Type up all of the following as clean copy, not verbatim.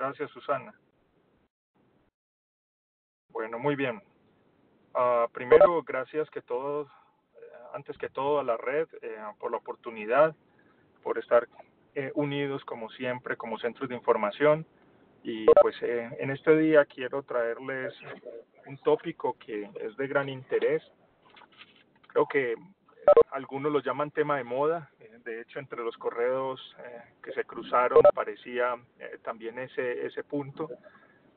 Gracias, Susana. Bueno, muy bien. Primero, gracias antes que todo a la red por la oportunidad, por estar unidos como siempre, como centros de información. Y pues en este día quiero traerles un tópico que es de gran interés. Creo que algunos lo llaman tema de moda. De hecho, entre los correos que se cruzaron aparecía también ese punto.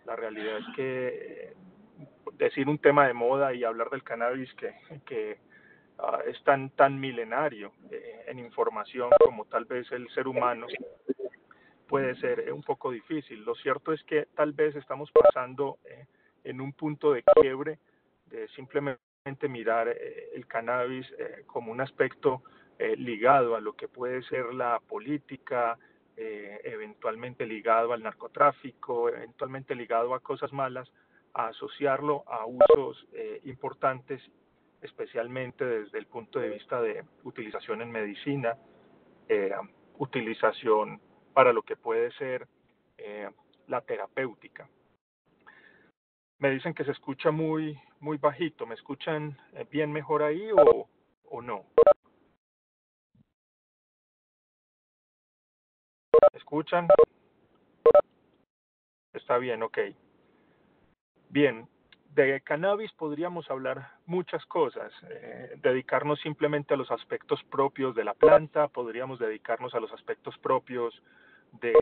La realidad es que decir un tema de moda y hablar del cannabis que es tan milenario en información como tal vez el ser humano puede ser un poco difícil. Lo cierto es que tal vez estamos pasando en un punto de quiebre de simplemente mirar el cannabis como un aspecto ligado a lo que puede ser la política, eventualmente ligado al narcotráfico, eventualmente ligado a cosas malas, a asociarlo a usos importantes, especialmente desde el punto de vista de utilización en medicina, eh, utilización para lo que puede ser eh, la terapéutica. Me dicen que se escucha muy bajito. ¿Me escuchan bien mejor ahí o no? ¿Me escuchan? Está bien, ok. Bien, de cannabis podríamos hablar muchas cosas, dedicarnos simplemente a los aspectos propios de la planta, podríamos dedicarnos a los aspectos propios de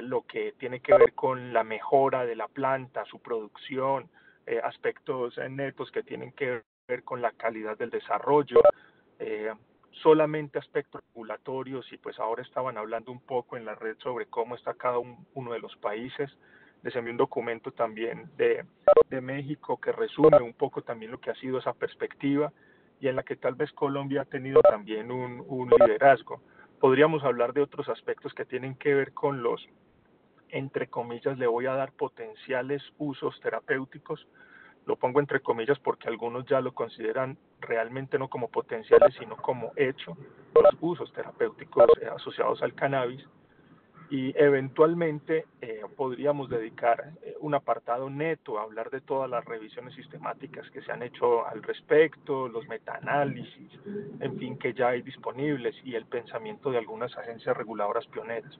lo que tiene que ver con la mejora de la planta, su producción, aspectos netos que tienen que ver con la calidad del desarrollo, eh, solamente aspectos regulatorios y pues ahora estaban hablando un poco en la red sobre cómo está cada uno de los países. Les envié un documento también de México que resume un poco también lo que ha sido esa perspectiva y en la que tal vez Colombia ha tenido también un liderazgo. Podríamos hablar de otros aspectos que tienen que ver con los, entre comillas, le voy a dar potenciales usos terapéuticos. Lo pongo entre comillas porque algunos ya lo consideran realmente no como potenciales, sino como hecho, los usos terapéuticos asociados al cannabis y eventualmente podríamos dedicar un apartado neto a hablar de todas las revisiones sistemáticas que se han hecho al respecto, los metaanálisis, en fin, que ya hay disponibles y el pensamiento de algunas agencias reguladoras pioneras.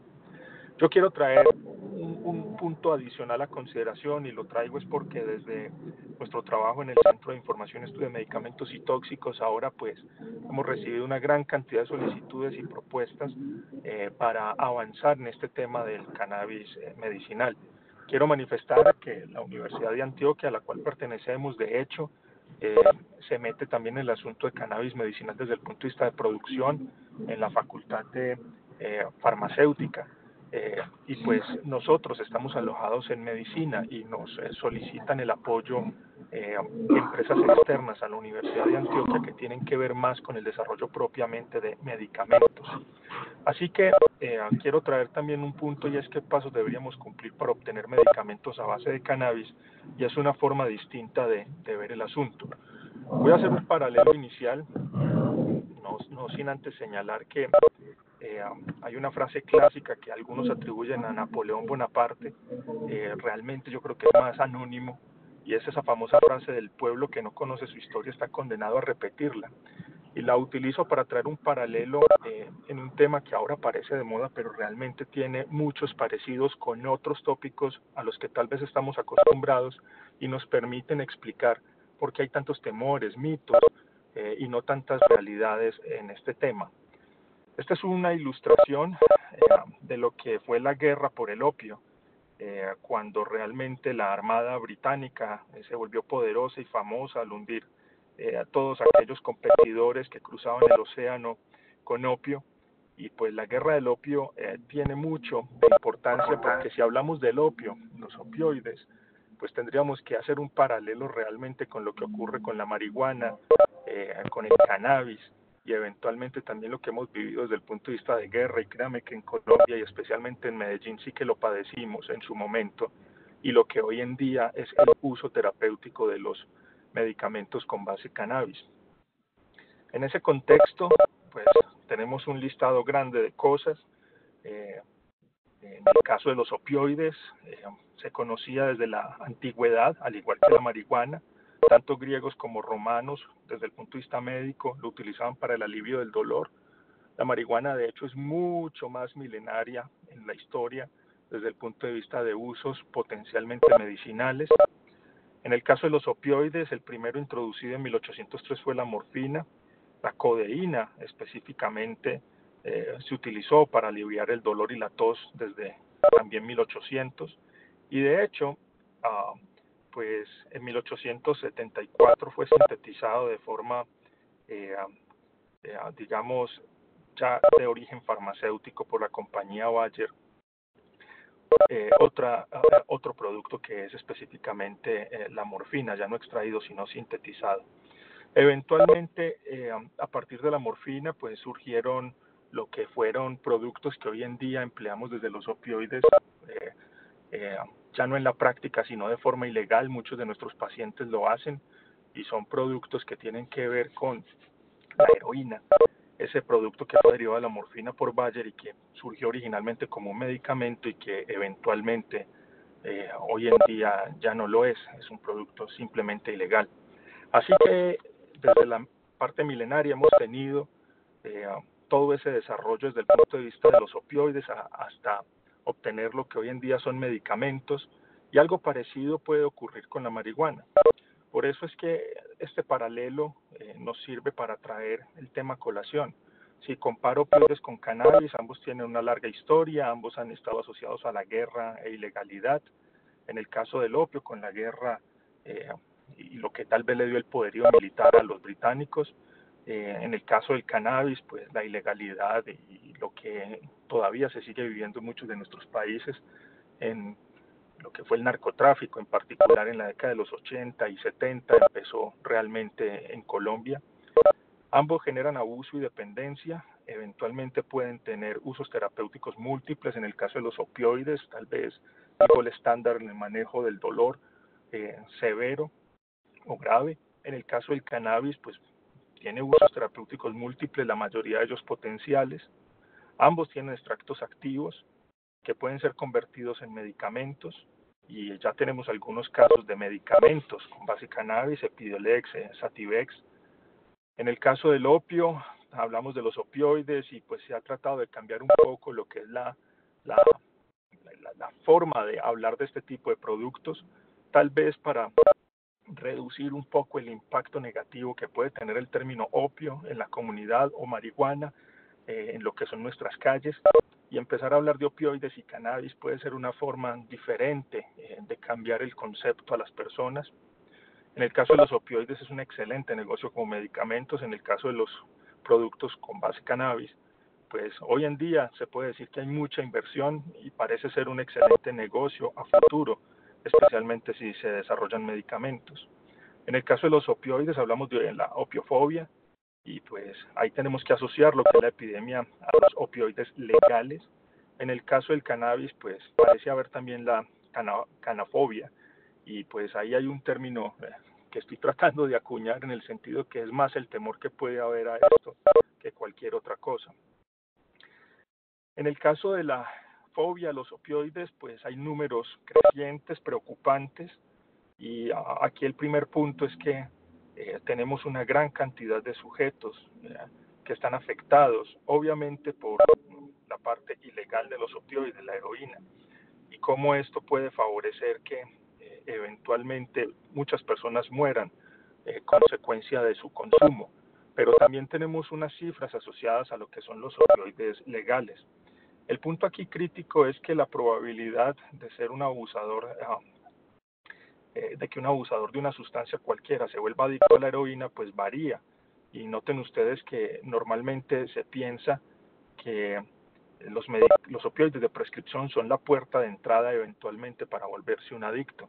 Yo quiero traer un punto adicional a consideración y lo traigo es porque desde nuestro trabajo en el Centro de Información y Estudio de Medicamentos y Tóxicos ahora pues hemos recibido una gran cantidad de solicitudes y propuestas para avanzar en este tema del cannabis medicinal. Quiero manifestar que la Universidad de Antioquia, a la cual pertenecemos, de hecho, eh, se mete también en el asunto de cannabis medicinal desde el punto de vista de producción en la Facultad de Farmacéutica. Y pues nosotros estamos alojados en medicina y nos solicitan el apoyo empresas externas a la Universidad de Antioquia que tienen que ver más con el desarrollo propiamente de medicamentos. Así que quiero traer también un punto y es qué pasos deberíamos cumplir para obtener medicamentos a base de cannabis y es una forma distinta de ver el asunto. Voy a hacer un paralelo inicial, no sin antes señalar que hay una frase clásica que algunos atribuyen a Napoleón Bonaparte, realmente yo creo que es más anónimo, y es esa famosa frase del pueblo que no conoce su historia está condenado a repetirla. Y la utilizo para traer un paralelo en un tema que ahora parece de moda, pero realmente tiene muchos parecidos con otros tópicos a los que tal vez estamos acostumbrados y nos permiten explicar por qué hay tantos temores, mitos y no tantas realidades en este tema. Esta es una ilustración de lo que fue la guerra por el opio, cuando realmente la Armada Británica se volvió poderosa y famosa al hundir a todos aquellos competidores que cruzaban el océano con opio. Y pues la guerra del opio tiene mucho de importancia porque si hablamos del opio, los opioides, pues tendríamos que hacer un paralelo realmente con lo que ocurre con la marihuana, con el cannabis y eventualmente también lo que hemos vivido desde el punto de vista de guerra, y créame que en Colombia y especialmente en Medellín sí que lo padecimos en su momento, y lo que hoy en día es el uso terapéutico de los medicamentos con base cannabis. En ese contexto, pues tenemos un listado grande de cosas. En el caso de los opioides, se conocía desde la antigüedad, al igual que la marihuana, tanto griegos como romanos, desde el punto de vista médico, lo utilizaban para el alivio del dolor. La marihuana, de hecho, es mucho más milenaria en la historia desde el punto de vista de usos potencialmente medicinales. En el caso de los opioides, el primero introducido en 1803 fue la morfina. La codeína específicamente se utilizó para aliviar el dolor y la tos desde también 1800. Y de hecho, pues en 1874 fue sintetizado de forma, digamos, ya de origen farmacéutico por la compañía Bayer, otro producto que es específicamente la morfina, ya no extraído sino sintetizado. Eventualmente, a partir de la morfina, pues surgieron lo que fueron productos que hoy en día empleamos desde los opioides, eh, eh, ya no en la práctica, sino de forma ilegal. Muchos de nuestros pacientes lo hacen y son productos que tienen que ver con la heroína, ese producto que fue derivado de la morfina por Bayer y que surgió originalmente como un medicamento y que eventualmente hoy en día ya no lo es un producto simplemente ilegal. Así que desde la parte milenaria hemos tenido eh, todo ese desarrollo desde el punto de vista de los opioides hasta obtener lo que hoy en día son medicamentos, y algo parecido puede ocurrir con la marihuana. Por eso es que este paralelo nos sirve para traer el tema a colación. Si comparo opioides con cannabis, ambos tienen una larga historia, ambos han estado asociados a la guerra e ilegalidad. En el caso del opio, con la guerra eh, y lo que tal vez le dio el poderío militar a los británicos. En el caso del cannabis, pues la ilegalidad y lo que todavía se sigue viviendo en muchos de nuestros países en lo que fue el narcotráfico, en particular en la década de los 80 y 70, empezó realmente en Colombia. Ambos generan abuso y dependencia, eventualmente pueden tener usos terapéuticos múltiples. En el caso de los opioides, tal vez el estándar en el manejo del dolor severo o grave. En el caso del cannabis, pues tiene usos terapéuticos múltiples, la mayoría de ellos potenciales. Ambos tienen extractos activos que pueden ser convertidos en medicamentos, y ya tenemos algunos casos de medicamentos con base cannabis, Epidiolex, Sativex. En el caso del opio, hablamos de los opioides y pues se ha tratado de cambiar un poco lo que es la forma de hablar de este tipo de productos, tal vez para reducir un poco el impacto negativo que puede tener el término opio en la comunidad o marihuana en lo que son nuestras calles, y empezar a hablar de opioides y cannabis puede ser una forma diferente de cambiar el concepto a las personas. En el caso de los opioides es un excelente negocio como medicamentos. En el caso de los productos con base cannabis, pues hoy en día se puede decir que hay mucha inversión y parece ser un excelente negocio a futuro, especialmente si se desarrollan medicamentos. En el caso de los opioides hablamos de la opiofobia, y pues ahí tenemos que asociar lo que es la epidemia a los opioides legales. En el caso del cannabis, pues parece haber también la canafobia, y pues ahí hay un término que estoy tratando de acuñar en el sentido que es más el temor que puede haber a esto que cualquier otra cosa. En el caso de la fobia a los opioides, pues hay números crecientes, preocupantes, y aquí el primer punto es que tenemos una gran cantidad de sujetos que están afectados, obviamente por la parte ilegal de los opioides, la heroína, y cómo esto puede favorecer que eventualmente muchas personas mueran consecuencia de su consumo. Pero también tenemos unas cifras asociadas a lo que son los opioides legales. El punto aquí crítico es que la probabilidad de ser un abusador de que un abusador de una sustancia cualquiera se vuelva adicto a la heroína, pues varía. Y noten ustedes que normalmente se piensa que los opioides de prescripción son la puerta de entrada eventualmente para volverse un adicto.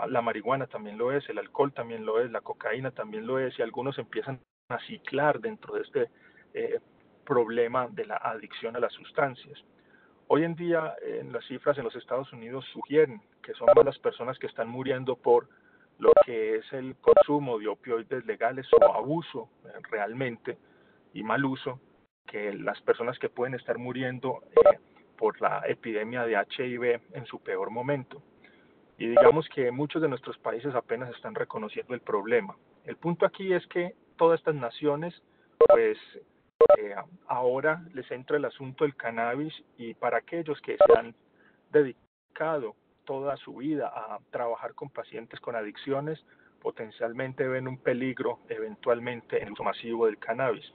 La marihuana también lo es, el alcohol también lo es, la cocaína también lo es, y algunos empiezan a ciclar dentro de este problema de la adicción a las sustancias. Hoy en día, las cifras en los Estados Unidos sugieren que son más las personas que están muriendo por lo que es el consumo de opioides legales o abuso realmente y mal uso, que las personas que pueden estar muriendo por la epidemia de HIV en su peor momento. Y digamos que muchos de nuestros países apenas están reconociendo el problema. El punto aquí es que todas estas naciones, pues ahora les entra el asunto del cannabis, y para aquellos que se han dedicado toda su vida a trabajar con pacientes con adicciones, potencialmente ven un peligro eventualmente en el uso masivo del cannabis.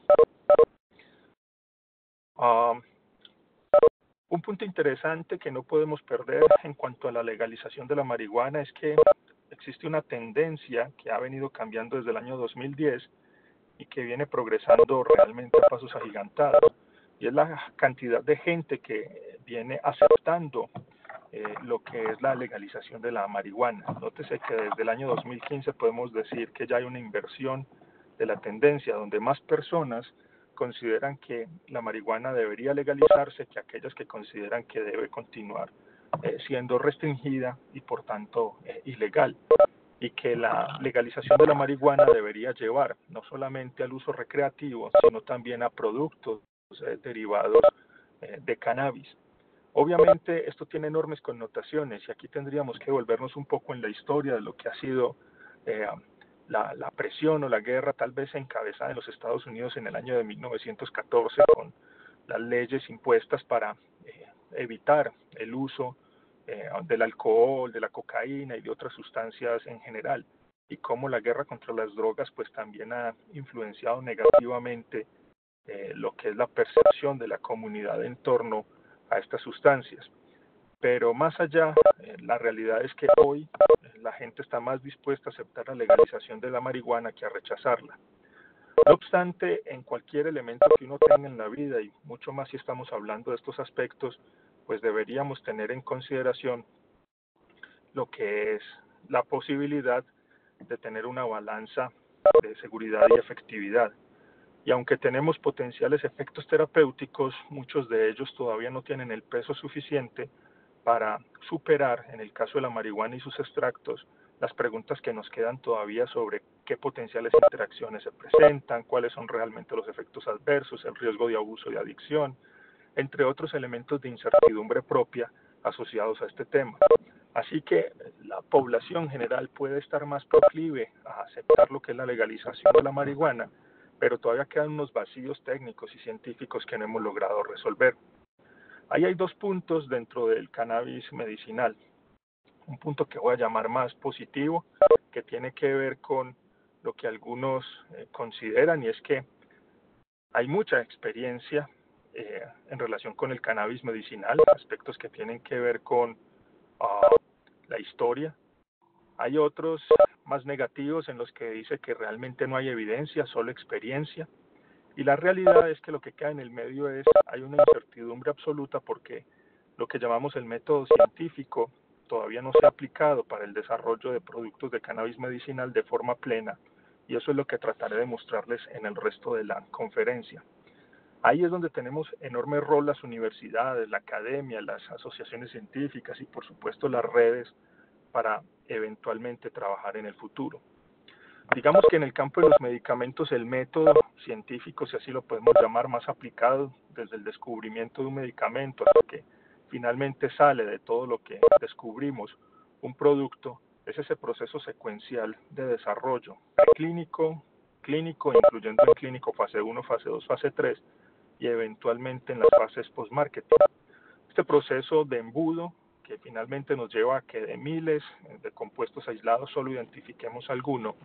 Un punto interesante que no podemos perder en cuanto a la legalización de la marihuana es que existe una tendencia que ha venido cambiando desde el año 2010 y que viene progresando realmente a pasos agigantados, y es la cantidad de gente que viene aceptando lo que es la legalización de la marihuana. Nótese que desde el año 2015 podemos decir que ya hay una inversión de la tendencia, donde más personas consideran que la marihuana debería legalizarse que aquellas que consideran que debe continuar siendo restringida y por tanto ilegal, y que la legalización de la marihuana debería llevar no solamente al uso recreativo, sino también a productos derivados de cannabis. Obviamente esto tiene enormes connotaciones, y aquí tendríamos que volvernos un poco en la historia de lo que ha sido eh, la presión o la guerra tal vez encabezada en los Estados Unidos en el año de 1914 con las leyes impuestas para evitar el uso del alcohol, de la cocaína y de otras sustancias en general, y cómo la guerra contra las drogas pues también ha influenciado negativamente lo que es la percepción de la comunidad en torno a estas sustancias. Pero más allá, la realidad es que hoy la gente está más dispuesta a aceptar la legalización de la marihuana que a rechazarla. No obstante, en cualquier elemento que uno tenga en la vida, y mucho más si estamos hablando de estos aspectos, pues deberíamos tener en consideración lo que es la posibilidad de tener una balanza de seguridad y efectividad. Y aunque tenemos potenciales efectos terapéuticos, muchos de ellos todavía no tienen el peso suficiente para superar, en el caso de la marihuana y sus extractos, las preguntas que nos quedan todavía sobre qué potenciales interacciones se presentan, cuáles son realmente los efectos adversos, el riesgo de abuso y adicción, entre otros elementos de incertidumbre propia asociados a este tema. Así que la población general puede estar más proclive a aceptar lo que es la legalización de la marihuana, pero todavía quedan unos vacíos técnicos y científicos que no hemos logrado resolver. Ahí hay dos puntos dentro del cannabis medicinal. Un punto que voy a llamar más positivo, que tiene que ver con lo que algunos consideran, y es que hay mucha experiencia en relación con el cannabis medicinal, aspectos que tienen que ver con la historia. Hay otros más negativos en los que dice que realmente no hay evidencia, solo experiencia. Y la realidad es que lo que queda en el medio es, hay una incertidumbre absoluta, porque lo que llamamos el método científico todavía no se ha aplicado para el desarrollo de productos de cannabis medicinal de forma plena, y eso es lo que trataré de mostrarles en el resto de la conferencia. Ahí es donde tenemos enorme rol las universidades, la academia, las asociaciones científicas y por supuesto las redes para eventualmente trabajar en el futuro. Digamos que en el campo de los medicamentos el método científico, si así lo podemos llamar, más aplicado desde el descubrimiento de un medicamento hasta que finalmente sale de todo lo que descubrimos un producto, es ese proceso secuencial de desarrollo clínico, incluyendo en clínico fase 1, fase 2, fase 3 y eventualmente en las fases post-marketing. Este proceso de embudo que finalmente nos lleva a que de miles de compuestos aislados solo identifiquemos alguno,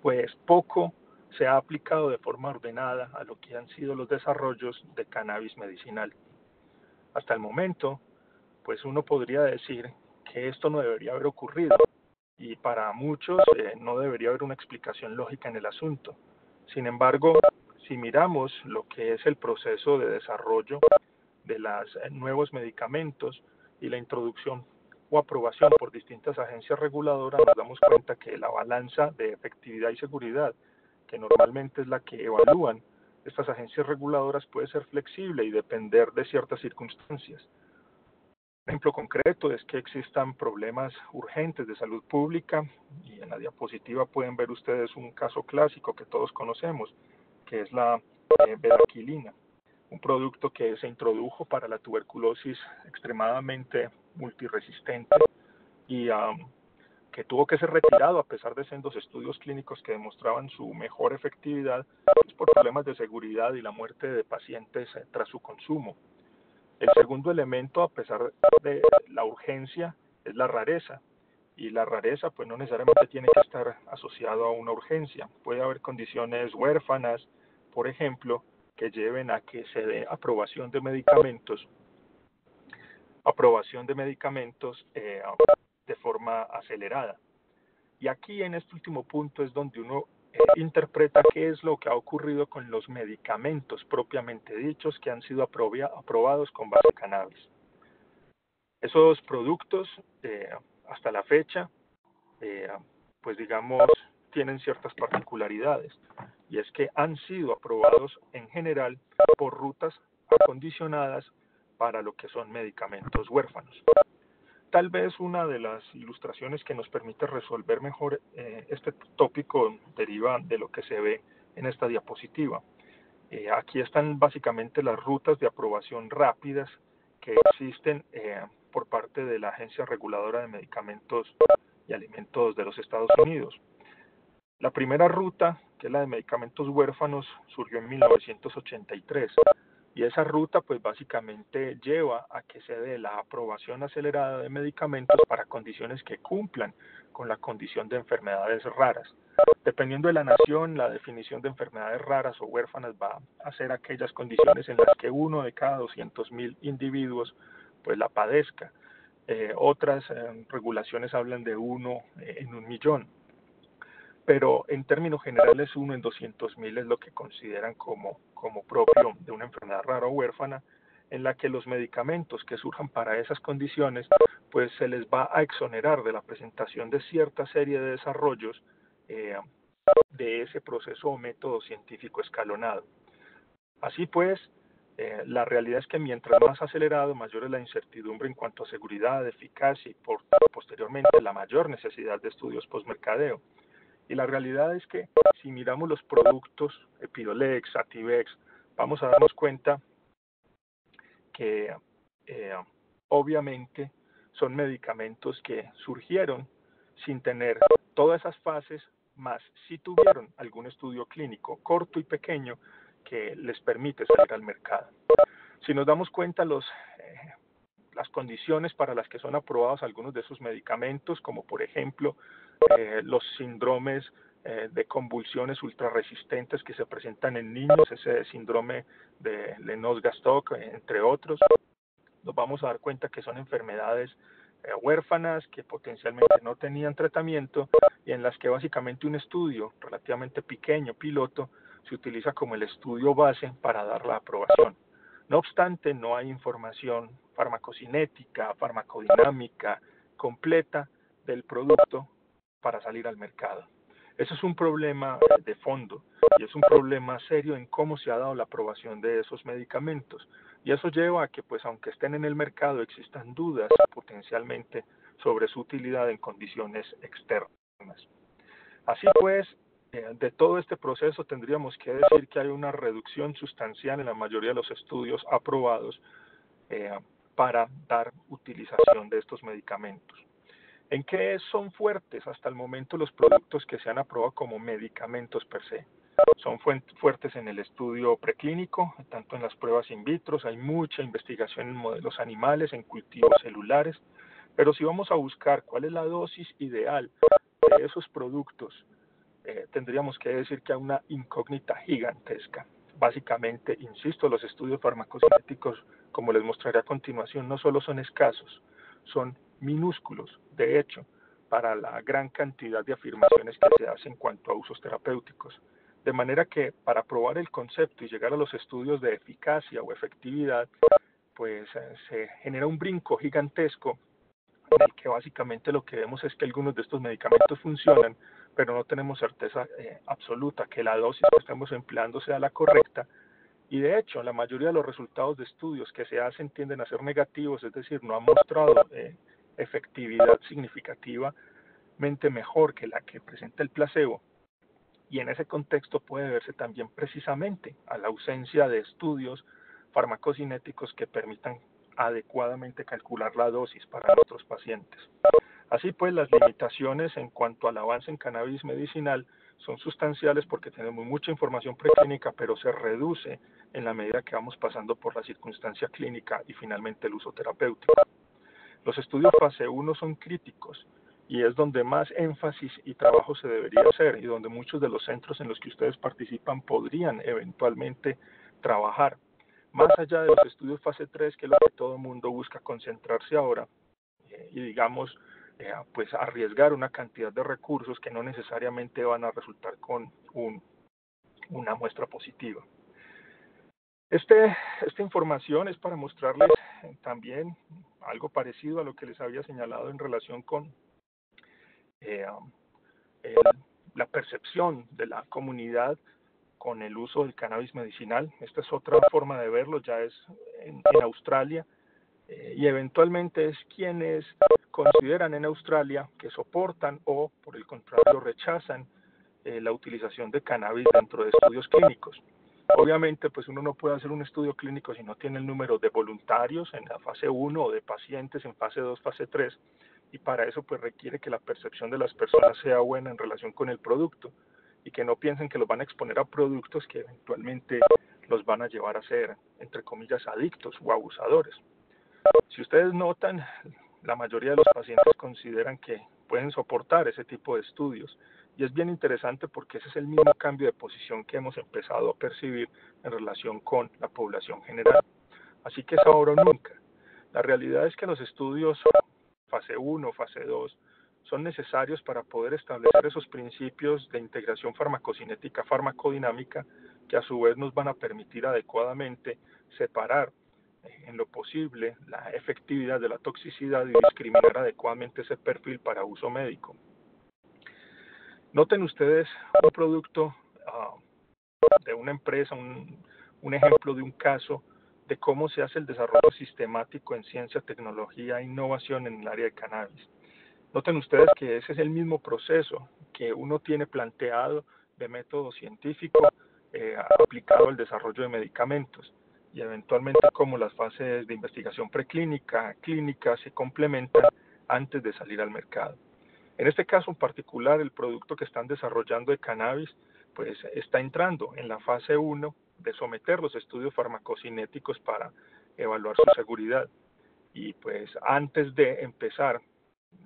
pues poco se ha aplicado de forma ordenada a lo que han sido los desarrollos de cannabis medicinal. Hasta el momento, pues uno podría decir que esto no debería haber ocurrido, y para muchos no debería haber una explicación lógica en el asunto. Sin embargo, si miramos lo que es el proceso de desarrollo de los nuevos medicamentos y la introducción o aprobación por distintas agencias reguladoras, nos damos cuenta que la balanza de efectividad y seguridad, que normalmente es la que evalúan estas agencias reguladoras, puede ser flexible y depender de ciertas circunstancias. Un ejemplo concreto es que existan problemas urgentes de salud pública, y en la diapositiva pueden ver ustedes un caso clásico que todos conocemos, que es la bedaquilina, un producto que se introdujo para la tuberculosis extremadamente multiresistente y que tuvo que ser retirado a pesar de sendos estudios clínicos que demostraban su mejor efectividad pues, por problemas de seguridad y la muerte de pacientes tras su consumo. El segundo elemento, a pesar de la urgencia, es la rareza. Y la rareza pues no necesariamente tiene que estar asociado a una urgencia. Puede haber condiciones huérfanas, por ejemplo, que lleven a que se dé aprobación de medicamentos de forma acelerada. Y aquí en este último punto es donde uno interpreta qué es lo que ha ocurrido con los medicamentos propiamente dichos que han sido aprobados con base cannabis. Esos productos, hasta la fecha, pues digamos, tienen ciertas particularidades, y es que han sido aprobados en general por rutas acondicionadas para lo que son medicamentos huérfanos. Tal vez una de las ilustraciones que nos permite resolver mejor este tópico deriva de lo que se ve en esta diapositiva. Aquí están básicamente las rutas de aprobación rápidas que existen por parte de la Agencia Reguladora de Medicamentos y Alimentos de los Estados Unidos. La primera ruta, que es la de medicamentos huérfanos, surgió en 1983. Y esa ruta pues básicamente lleva a que se dé la aprobación acelerada de medicamentos para condiciones que cumplan con la condición de enfermedades raras. Dependiendo de la nación, la definición de enfermedades raras o huérfanas va a ser aquellas condiciones en las que 1 de cada 200.000 individuos pues la padezca. Otras regulaciones hablan de 1 en 1.000.000. Pero en términos generales 1 en 200.000 es lo que consideran como propio de una enfermedad rara o huérfana, en la que los medicamentos que surjan para esas condiciones, pues se les va a exonerar de la presentación de cierta serie de desarrollos de ese proceso o método científico escalonado. Así pues, la realidad es que mientras más acelerado, mayor es la incertidumbre en cuanto a seguridad, eficacia y posteriormente la mayor necesidad de estudios postmercadeo. Y la realidad es que si miramos los productos Epidolex, Ativex, vamos a darnos cuenta que obviamente son medicamentos que surgieron sin tener todas esas fases, más si tuvieron algún estudio clínico corto y pequeño que les permite salir al mercado. Si nos damos cuenta las condiciones para las que son aprobados algunos de esos medicamentos, como por ejemplo los síndromes de convulsiones ultrarresistentes que se presentan en niños, ese síndrome de Lennox-Gastaut, entre otros, nos vamos a dar cuenta que son enfermedades huérfanas que potencialmente no tenían tratamiento y en las que básicamente un estudio relativamente pequeño, piloto, se utiliza como el estudio base para dar la aprobación. No obstante, no hay información farmacocinética, farmacodinámica completa del producto para salir al mercado. Eso es un problema de fondo y es un problema serio en cómo se ha dado la aprobación de esos medicamentos. Y eso lleva a que, pues, aunque estén en el mercado, existan dudas potencialmente sobre su utilidad en condiciones externas. Así pues, de todo este proceso tendríamos que decir que hay una reducción sustancial en la mayoría de los estudios aprobados para dar utilización de estos medicamentos. ¿En qué son fuertes hasta el momento los productos que se han aprobado como medicamentos per se? Son fuertes en el estudio preclínico, tanto en las pruebas in vitro, hay mucha investigación en modelos animales, en cultivos celulares, pero si vamos a buscar cuál es la dosis ideal de esos productos, tendríamos que decir que hay una incógnita gigantesca. Básicamente, insisto, los estudios farmacocinéticos, como les mostraré a continuación, no solo son escasos, son minúsculos, de hecho, para la gran cantidad de afirmaciones que se hacen en cuanto a usos terapéuticos. De manera que para probar el concepto y llegar a los estudios de eficacia o efectividad, pues se genera un brinco gigantesco en el que básicamente lo que vemos es que algunos de estos medicamentos funcionan, pero no tenemos certeza absoluta que la dosis que estamos empleando sea la correcta. Y de hecho, la mayoría de los resultados de estudios que se hacen tienden a ser negativos, es decir, no han mostrado efectividad significativamente mejor que la que presenta el placebo. Y en ese contexto puede verse también precisamente a la ausencia de estudios farmacocinéticos que permitan adecuadamente calcular la dosis para nuestros pacientes. Así pues, las limitaciones en cuanto al avance en cannabis medicinal son sustanciales porque tenemos mucha información preclínica, pero se reduce en la medida que vamos pasando por la circunstancia clínica y finalmente el uso terapéutico. Los estudios fase 1 son críticos y es donde más énfasis y trabajo se debería hacer y donde muchos de los centros en los que ustedes participan podrían eventualmente trabajar. Más allá de los estudios fase 3, que es lo que todo el mundo busca concentrarse ahora, y digamos, pues arriesgar una cantidad de recursos que no necesariamente van a resultar con una muestra positiva. Esta información es para mostrarles también algo parecido a lo que les había señalado en relación con eh, el, la percepción de la comunidad con el uso del cannabis medicinal. Esta es otra forma de verlo, ya es en Australia, y eventualmente es quienes consideran en Australia que soportan o por el contrario rechazan la utilización de cannabis dentro de estudios clínicos. Obviamente, pues uno no puede hacer un estudio clínico si no tiene el número de voluntarios en la fase 1 o de pacientes en fase 2, fase 3, y para eso pues requiere que la percepción de las personas sea buena en relación con el producto y que no piensen que los van a exponer a productos que eventualmente los van a llevar a ser, entre comillas, adictos o abusadores. Si ustedes notan, la mayoría de los pacientes consideran que pueden soportar ese tipo de estudios. Y es bien interesante porque ese es el mismo cambio de posición que hemos empezado a percibir en relación con la población general. Así que es ahora o nunca. La realidad es que los estudios fase 1, fase 2, son necesarios para poder establecer esos principios de integración farmacocinética farmacodinámica que a su vez nos van a permitir adecuadamente separar en lo posible la efectividad de la toxicidad y discriminar adecuadamente ese perfil para uso médico. Noten ustedes un producto de una empresa, un ejemplo de un caso de cómo se hace el desarrollo sistemático en ciencia, tecnología e innovación en el área de cannabis. Noten ustedes que ese es el mismo proceso que uno tiene planteado de método científico aplicado al desarrollo de medicamentos y eventualmente cómo las fases de investigación preclínica, clínica se complementan antes de salir al mercado. En este caso en particular, el producto que están desarrollando de cannabis pues está entrando en la fase 1 de someter los estudios farmacocinéticos para evaluar su seguridad. Y pues antes de empezar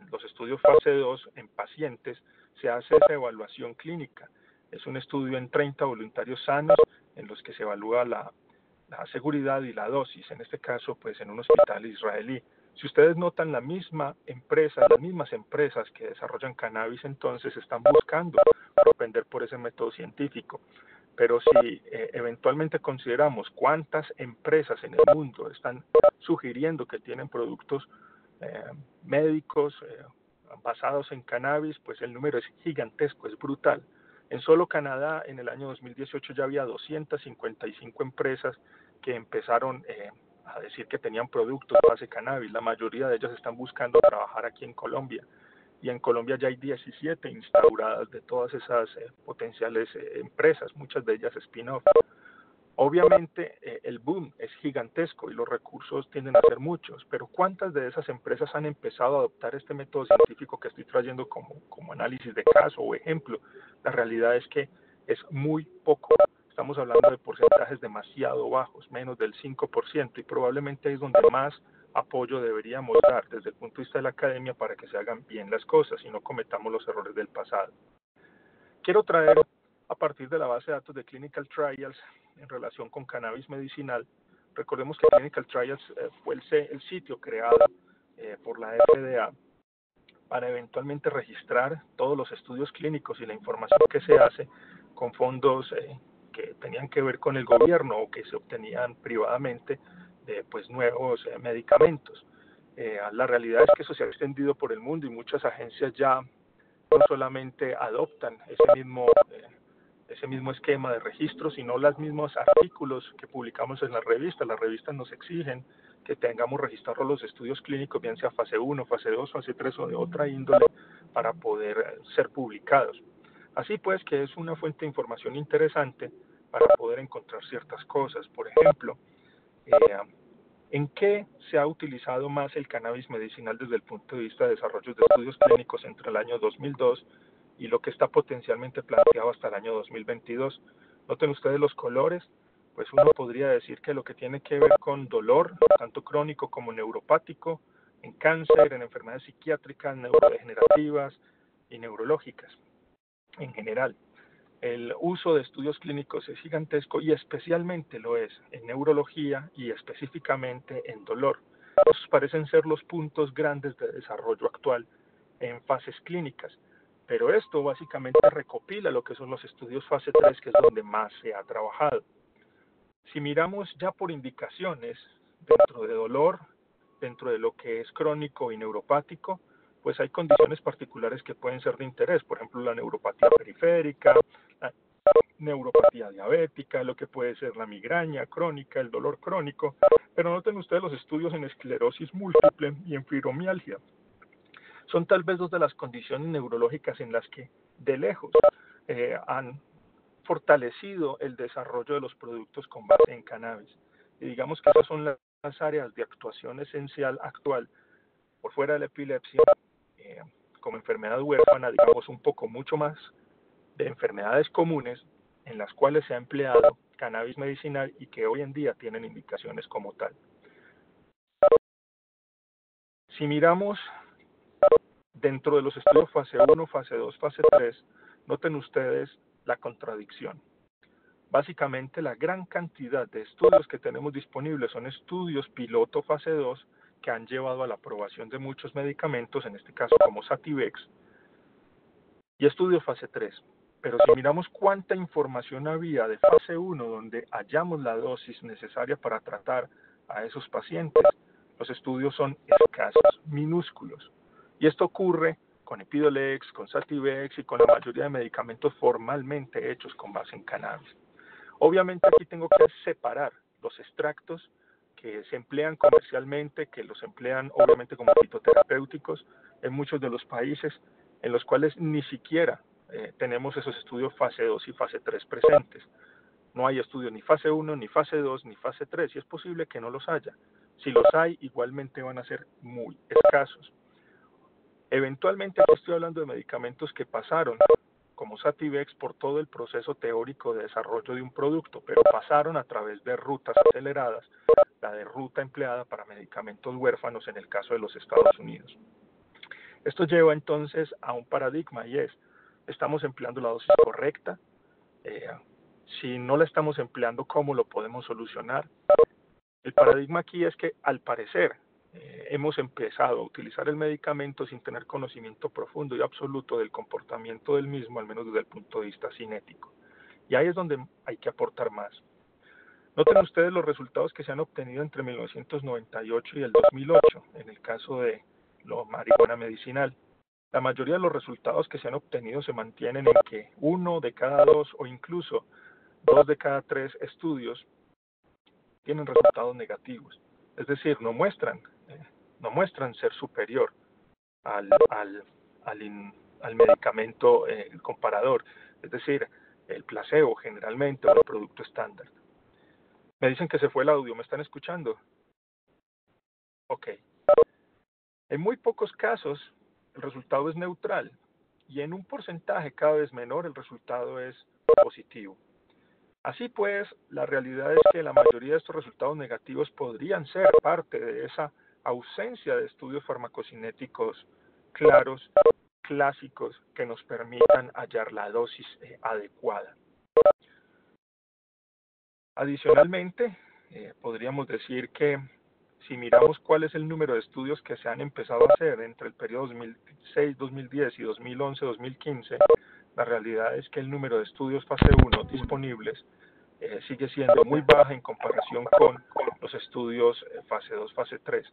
los estudios fase 2 en pacientes, se hace esa evaluación clínica. Es un estudio en 30 voluntarios sanos en los que se evalúa la seguridad y la dosis, en este caso pues en un hospital israelí. Si ustedes notan, la misma empresa, las mismas empresas que desarrollan cannabis entonces están buscando propender por ese método científico. Pero si eventualmente consideramos cuántas empresas en el mundo están sugiriendo que tienen productos médicos basados en cannabis, pues el número es gigantesco, es brutal. En solo Canadá, en el año 2018 ya había 255 empresas que empezaron a decir que tenían productos de base de cannabis. La mayoría de ellas están buscando trabajar aquí en Colombia. Y en Colombia ya hay 17 instauradas de todas esas potenciales empresas, muchas de ellas spin-off. Obviamente el boom es gigantesco y los recursos tienden a ser muchos, pero ¿cuántas de esas empresas han empezado a adoptar este método científico que estoy trayendo como análisis de caso o ejemplo? La realidad es que es muy poco. Estamos hablando de porcentajes demasiado bajos, menos del 5%, y probablemente es donde más apoyo deberíamos dar desde el punto de vista de la academia para que se hagan bien las cosas y no cometamos los errores del pasado. Quiero traer a partir de la base de datos de Clinical Trials en relación con cannabis medicinal. Recordemos que Clinical Trials fue el sitio creado por la FDA para eventualmente registrar todos los estudios clínicos y la información que se hace con fondos que tenían que ver con el gobierno o que se obtenían privadamente de pues, nuevos medicamentos. La realidad es que eso se ha extendido por el mundo y muchas agencias ya no solamente adoptan ese mismo esquema de registro, sino los mismos artículos que publicamos en las revistas. Las revistas nos exigen que tengamos registrados los estudios clínicos, bien sea fase 1, fase 2, fase 3 o de otra índole, para poder ser publicados. Así pues que es una fuente de información interesante para poder encontrar ciertas cosas. Por ejemplo, ¿En qué se ha utilizado más el cannabis medicinal desde el punto de vista de desarrollo de estudios clínicos entre el año 2002 y lo que está potencialmente planteado hasta el año 2022? Noten ustedes los colores, pues uno podría decir que lo que tiene que ver con dolor, tanto crónico como neuropático, en cáncer, en enfermedades psiquiátricas, neurodegenerativas y neurológicas en general. El uso de estudios clínicos es gigantesco y especialmente lo es en neurología y específicamente en dolor. Esos parecen ser los puntos grandes de desarrollo actual en fases clínicas, pero esto básicamente recopila lo que son los estudios fase 3, que es donde más se ha trabajado. Si miramos ya por indicaciones dentro de dolor, dentro de lo que es crónico y neuropático, pues hay condiciones particulares que pueden ser de interés, por ejemplo la neuropatía periférica, la neuropatía diabética, lo que puede ser la migraña crónica, el dolor crónico, pero noten ustedes los estudios en esclerosis múltiple y en fibromialgia. Son tal vez dos de las condiciones neurológicas en las que de lejos han fortalecido el desarrollo de los productos con base en cannabis. Y digamos que esas son las áreas de actuación esencial actual, por fuera de la epilepsia, como enfermedad huérfana, digamos un poco mucho más de enfermedades comunes en las cuales se ha empleado cannabis medicinal y que hoy en día tienen indicaciones como tal. Si miramos dentro de los estudios fase 1, fase 2, fase 3, noten ustedes la contradicción. Básicamente la gran cantidad de estudios que tenemos disponibles son estudios piloto fase 2 que han llevado a la aprobación de muchos medicamentos, en este caso como Sativex, y estudios fase 3. Pero si miramos cuánta información había de fase 1 donde hallamos la dosis necesaria para tratar a esos pacientes, los estudios son escasos, minúsculos. Y esto ocurre con Epidolex, con Sativex y con la mayoría de medicamentos formalmente hechos con base en cannabis. Obviamente aquí tengo que separar los extractos que se emplean comercialmente, que los emplean obviamente como fitoterapéuticos en muchos de los países en los cuales ni siquiera tenemos esos estudios fase 2 y fase 3 presentes. No hay estudios ni fase 1, ni fase 2, ni fase 3 y es posible que no los haya. Si los hay, igualmente van a ser muy escasos. Eventualmente aquí estoy hablando de medicamentos que pasaron como Sativex por todo el proceso teórico de desarrollo de un producto, pero pasaron a través de rutas aceleradas, la de ruta empleada para medicamentos huérfanos en el caso de los Estados Unidos. Esto lleva entonces a un paradigma y es, ¿estamos empleando la dosis correcta? Si no la estamos empleando, ¿cómo lo podemos solucionar? El paradigma aquí es que al parecer hemos empezado a utilizar el medicamento sin tener conocimiento profundo y absoluto del comportamiento del mismo, al menos desde el punto de vista cinético. Y ahí es donde hay que aportar más. Noten ustedes los resultados que se han obtenido entre 1998 y el 2008, en el caso de la marihuana medicinal. La mayoría de los resultados que se han obtenido se mantienen en que 1 de cada 2 o incluso 2 de cada 3 estudios tienen resultados negativos. Es decir, no muestran ser superior al medicamento comparador, es decir, el placebo generalmente o el producto estándar. Me dicen que se fue el audio, ¿me están escuchando? Ok. En muy pocos casos el resultado es neutral y en un porcentaje cada vez menor el resultado es positivo. Así pues, la realidad es que la mayoría de estos resultados negativos podrían ser parte de esa ausencia de estudios farmacocinéticos claros, clásicos, que nos permitan hallar la dosis adecuada. Adicionalmente, podríamos decir que si miramos cuál es el número de estudios que se han empezado a hacer entre el periodo 2006, 2010 y 2011, 2015, la realidad es que el número de estudios fase 1 disponibles sigue siendo muy baja en comparación con los estudios fase 2, fase 3.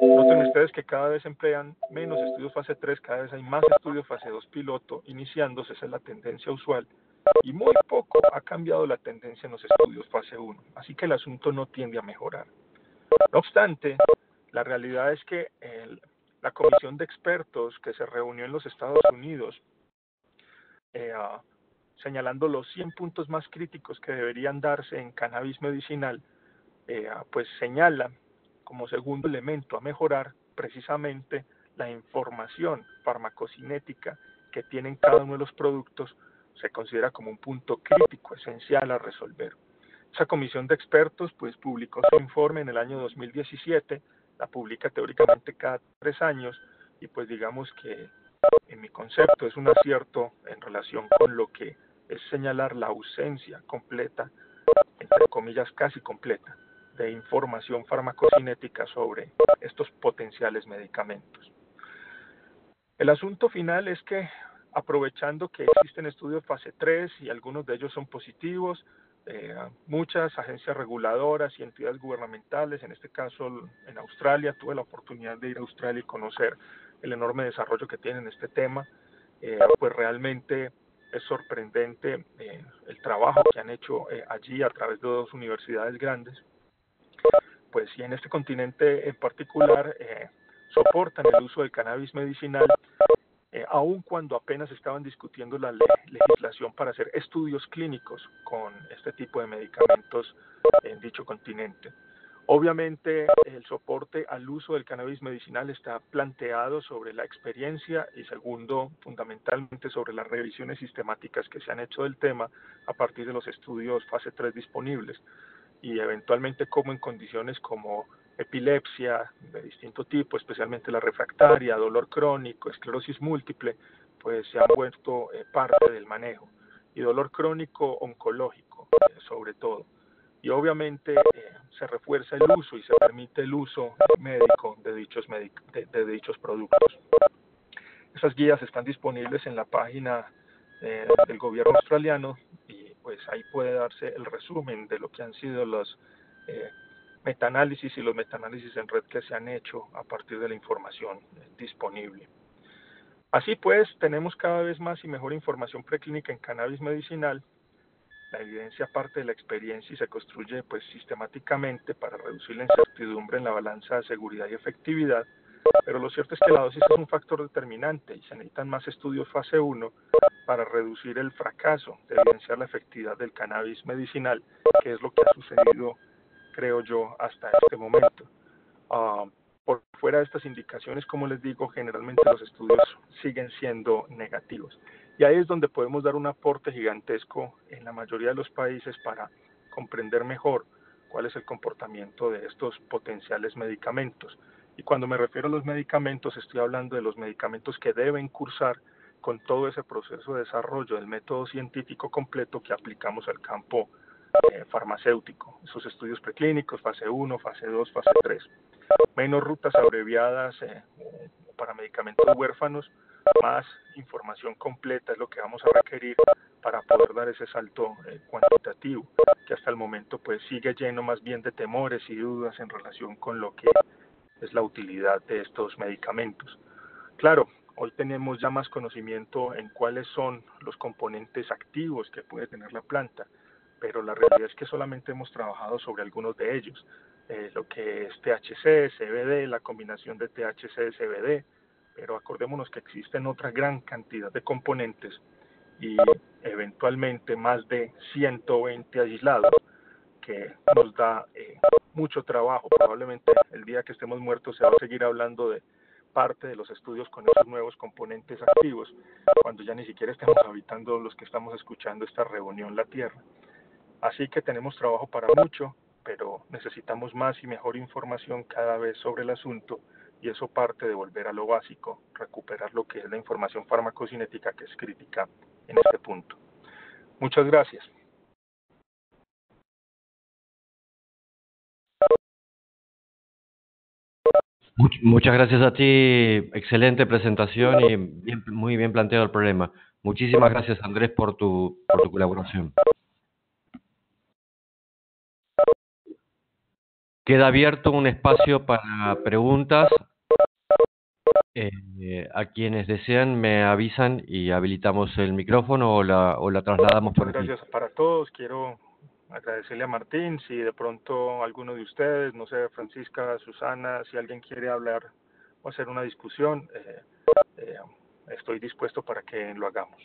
Noten ustedes que cada vez emplean menos estudios fase 3, cada vez hay más estudios fase 2 piloto iniciándose, esa es la tendencia usual, y muy poco ha cambiado la tendencia en los estudios fase 1, así que el asunto no tiende a mejorar. No obstante, la realidad es que la comisión de expertos que se reunió en los Estados Unidos señalando los 100 puntos más críticos que deberían darse en cannabis medicinal, pues señala como segundo elemento a mejorar precisamente la información farmacocinética que tienen cada uno de los productos. Se considera como un punto crítico, esencial a resolver. Esa comisión de expertos pues publicó su informe en el año 2017, la publica teóricamente cada 3 años, y pues digamos que en mi concepto es un acierto en relación con lo que es señalar la ausencia completa, entre comillas casi completa, de información farmacocinética sobre estos potenciales medicamentos. El asunto final es que, aprovechando que existen estudios fase 3 y algunos de ellos son positivos, muchas agencias reguladoras y entidades gubernamentales, en este caso en Australia, tuve la oportunidad de ir a Australia y conocer el enorme desarrollo que tienen en este tema, pues realmente es sorprendente el trabajo que han hecho allí a través de 2 universidades grandes, pues y en este continente en particular soportan el uso del cannabis medicinal, aun cuando apenas estaban discutiendo la legislación para hacer estudios clínicos con este tipo de medicamentos en dicho continente. Obviamente el soporte al uso del cannabis medicinal está planteado sobre la experiencia y segundo, fundamentalmente sobre las revisiones sistemáticas que se han hecho del tema a partir de los estudios fase 3 disponibles y eventualmente como en condiciones como epilepsia de distinto tipo, especialmente la refractaria, dolor crónico, esclerosis múltiple, pues se han vuelto parte del manejo. Y dolor crónico oncológico, sobre todo. Y obviamente se refuerza el uso y se permite el uso médico de dichos productos. Esas guías están disponibles en la página del gobierno australiano y pues ahí puede darse el resumen de lo que han sido los metaanálisis y los metaanálisis en red que se han hecho a partir de la información disponible. Así pues, tenemos cada vez más y mejor información preclínica en cannabis medicinal. La evidencia parte de la experiencia y se construye pues sistemáticamente para reducir la incertidumbre en la balanza de seguridad y efectividad, pero lo cierto es que la dosis es un factor determinante y se necesitan más estudios fase 1 para reducir el fracaso de evidenciar la efectividad del cannabis medicinal, que es lo que ha sucedido, creo yo, hasta este momento. Por fuera de estas indicaciones, como les digo, generalmente los estudios siguen siendo negativos. Y ahí es donde podemos dar un aporte gigantesco en la mayoría de los países para comprender mejor cuál es el comportamiento de estos potenciales medicamentos. Y cuando me refiero a los medicamentos, estoy hablando de los medicamentos que deben cursar con todo ese proceso de desarrollo del método científico completo que aplicamos al campo farmacéutico. Esos estudios preclínicos, fase 1, fase 2, fase 3. Menos rutas abreviadas para medicamentos huérfanos, más información completa es lo que vamos a requerir para poder dar ese salto cuantitativo, que hasta el momento pues sigue lleno más bien de temores y dudas en relación con lo que es la utilidad de estos medicamentos. Claro, hoy tenemos ya más conocimiento en cuáles son los componentes activos que puede tener la planta, pero la realidad es que solamente hemos trabajado sobre algunos de ellos, lo que es THC, CBD, la combinación de THC, CBD, pero acordémonos que existen otra gran cantidad de componentes y eventualmente más de 120 aislados que nos da mucho trabajo. Probablemente el día que estemos muertos se va a seguir hablando de parte de los estudios con esos nuevos componentes activos, cuando ya ni siquiera estemos habitando los que estamos escuchando esta reunión la Tierra. Así que tenemos trabajo para mucho, pero necesitamos más y mejor información cada vez sobre el asunto y eso parte de volver a lo básico, recuperar lo que es la información farmacocinética que es crítica en este punto. Muchas gracias. Muchas gracias a ti, excelente presentación y muy bien planteado el problema. Muchísimas gracias, Andrés, por tu colaboración. Queda abierto un espacio para preguntas. A quienes desean me avisan y habilitamos el micrófono o la trasladamos por aquí. Gracias para todos. Quiero agradecerle a Martín, si de pronto alguno de ustedes, no sé, Francisca, Susana, si alguien quiere hablar o hacer una discusión, estoy dispuesto para que lo hagamos.